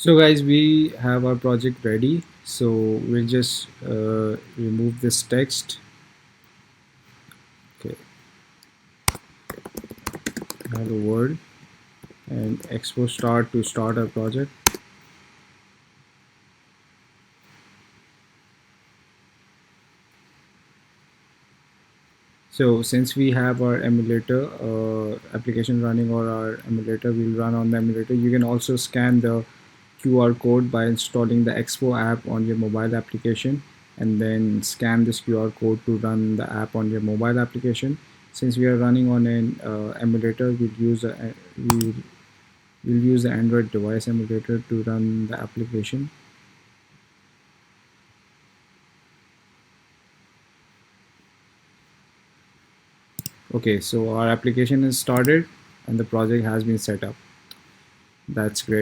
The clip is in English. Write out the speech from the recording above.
So guys, we have our project ready. So we'll just remove this text. Okay, add a word and expo start to start our project. So since we have our emulator application running, or our emulator will run on the emulator, you can also scan the QR code by installing the Expo app on your mobile application, and then scan this QR code to run the app on your mobile application. Since we are running on an emulator, we'll use the Android device emulator to run the application. Okay, so our application is started and the project has been set up. That's great.